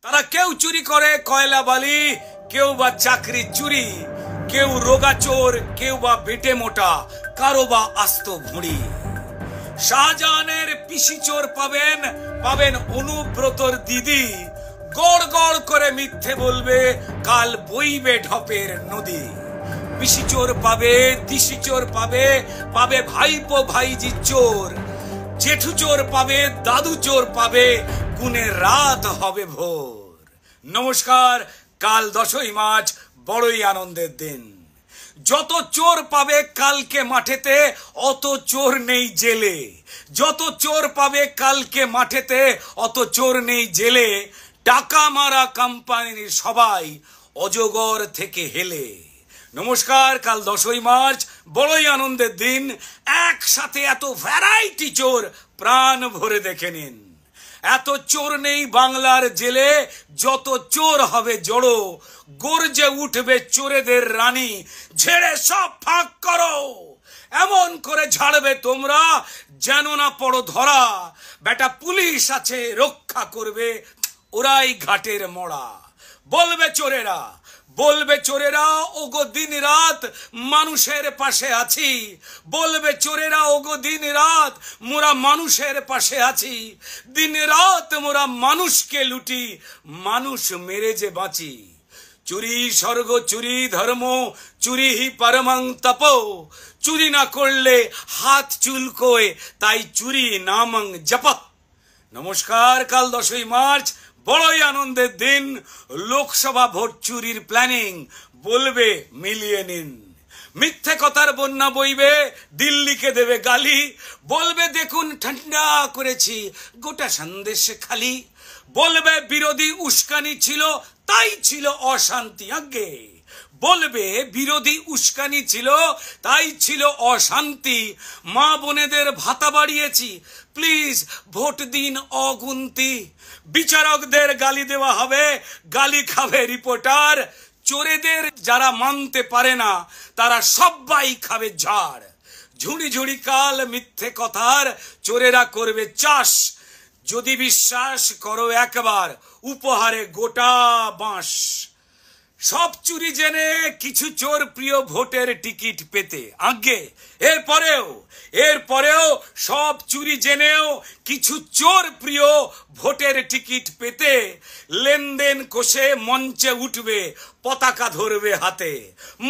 তারা কেউ চুরি করে কয়লা বালি, কেউ বা চাকরি চুরি, কেউ রোগা চোর, কেউ বা বেটে মোটা, কারো বা আস্ত ভুঁড়ি। শাহজাহানের পিসি চোর পাবেন, পাবেন অনুব্রতর দিদি। গড় গড় করে মিথ্যে বলবে, কাল বইবে ঢপের নদী। পিসি চোর পাবে, দিশি চোর পাবে, পাবে ভাইপো ভাইজি চোর। জেঠু চোর পাবে, দাদু চোর পাবে, গুনে রাত হবে ভোর। নমস্কার, কাল 10ই মার্চ, বড়ই আনন্দের দিন। যত চোর পাবে কালকে মাঠেতে, অত চোর নেই জেলে। যত চোর পাবে কালকে মাঠেতে, অত চোর নেই জেলে। টাকা মারা কোম্পানির সবাই অজগর থেকে হেলে। নমস্কার, কাল 10ই মার্চ, বড়ই আনন্দের দিন। একসাথে এত ভ্যারাইটি চোর, প্রাণ ভরে দেখে নিন। এত চোর নেই বাংলার জেলে, যত চোর হবে জড়ো। গর্জে উঠবে চোরেদের রানী, ঝেড়ে সব ফাঁক করো। এমন করে ঝাড়বে তোমরা, যেন না পড়ো ধরা। বেটা পুলিশ আছে রক্ষা করবে, ওরাই ঘাটের মরা। বলবে চোরেরা, বলবে চোরেরা, ওগো দিন রাত মানুষের পাশে আছি। বলবে চোরেরা, ওগো দিন রাত মোরা মানুষের পাশে আছি। দিন রাত মোরা মানুষকে লুটি, মানুষ মেরে যে বাঁচি। চুরি স্বর্গ, চুরি ধর্ম, চুরি হি পরমং তপ। চুরি না করলে হাত চুলকোয়, তাই চুরি নামং জপ। নমস্কার, কাল 10ই মার্চ, বড়ই আনন্দের দিন। লোকসভা ভোট চুরির প্ল্যানিং, বলবে মিলিয়ে নিন। মিথ্যে কথার বন্যা বইবে, দিল্লিকে দেবে গালি। বলবে দেখুন ঠান্ডা করেছি, গোটা সন্দেশ খালি। বলবে বিরোধী উস্কানি ছিল, তাই ছিল অশান্তি। আগে বলবে বিরোধী উস্কানি ছিল, তাই ছিল অশান্তি। মা বোনেদের ভাতা বাড়িয়েছি, প্লিজ ভোট দিন অগুন্তি। বিচারকদের গালি দেওয়া হবে, গালি খাবে রিপোর্টার। চোরেদের যারা মানতে পারে না, তারা সবাই খাবে ঝাড়। ঝুড়ি ঝুড়ি কাল মিথ্যে কথার, চোরেরা করবে চাষ। যদি বিশ্বাস করো একবার, উপহারে গোটা বাঁশ। সব চুরি জেনে কিছু চোর প্রিয় ভোটের টিকিট পেতে। আগে এরপরেও সব চুরি জেনেও কিছু চোর প্রিয় ভোটের টিকিট পেতে। লেনদেন কষে মঞ্চে উঠবে, পতাকা ধরবে হাতে।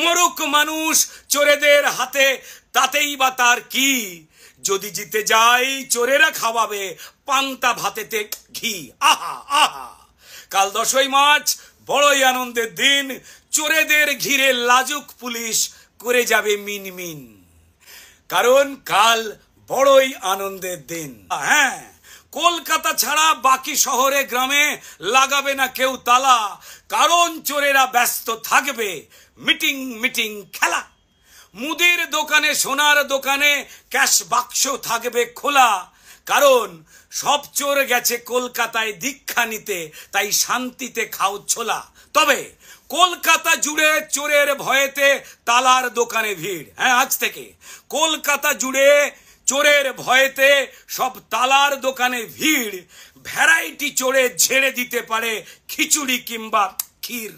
মরুক মানুষ চোরেদের হাতে, তাতেই বা তার কি। যদি জিতে যাই চোরেরা খাওয়াবে পান্তা ভাতেতে ঘি। আহা আহা, কাল 10ই মার্চ, বড়ই আনন্দের দিন। চোরেদের ঘিরে লাজুক পুলিশ করে যাবে মিনমিন, কারণ কাল বড়ই আনন্দের দিন। হ্যাঁ, কলকাতা ছাড়া বাকি শহরে গ্রামে লাগাবে না কেউ তালা, কারণ চোরেরা ব্যস্ত থাকবে মিটিং মিটিং খেলা। মুদির দোকানে, সোনার দোকানে ক্যাশ বাক্স থাকবে খোলা, কারণ সব চোর গেছে কলকাতায় দীক্ষা নিতে, তাই শান্তিতে খাও ছোলা। তবে কলকাতা জুড়ে চোরের ভয়েতে তালার দোকানে ভিড়। হ্যাঁ, আজ থেকে কলকাতা জুড়ে চোরের ভয়েতে সব তালার দোকানে ভিড়। ভ্যারাইটি চোরে ঝেড়ে দিতে পারে খিচুড়ি কিংবা ক্ষীর।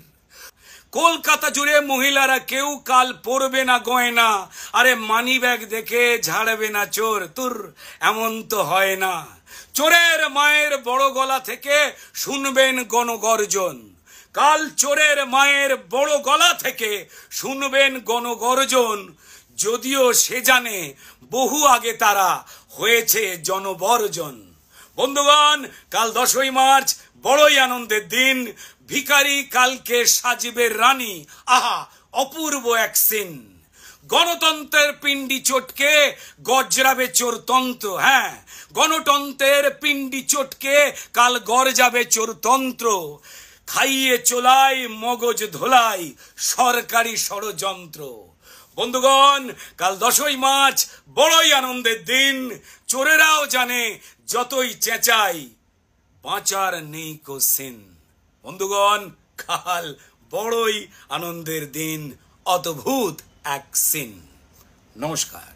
কলকাতা জুড়ে মহিলারা কেউ কাল পরবে না গয়না। আরে মানি ব্যাগ দেখে ঝাড়বে না চোর, তুর এমন তো হয় না। চোরের মায়ের বড় গলা থেকে শুনবেন গণগর্জন। কাল চোরের মায়ের বড় গলা থেকে শুনবেন গণগর্জন। যদিও সে জানে বহু আগে তারা হয়েছে জনবর্জন। বন্ধুগণ, কাল 10ই মার্চ, বড়ই আনন্দের দিন। ভিখারি কালকে সাজবে রানী, আহা অপূর্ব এক সিন। গণতন্ত্রের পিণ্ডি চটকে গজরাবে চোরতন্ত্র। হ্যাঁ, গণতন্ত্রের পিণ্ডি চটকে কাল গরজাবে চোরতন্ত্র। খাইয়ে চোলাই মগজ ধোলাই সরকারি ষড়যন্ত্র। বন্ধুগণ, কাল 10ই মার্চ, বড়ই আনন্দের দিন। চোরেরাও জানে যতই চেঁচাই বাঁচার নেই কো সিন। বন্ধুগণ, কাল বড়ই আনন্দের দিন, অদ্ভুত এক সিন। নমস্কার।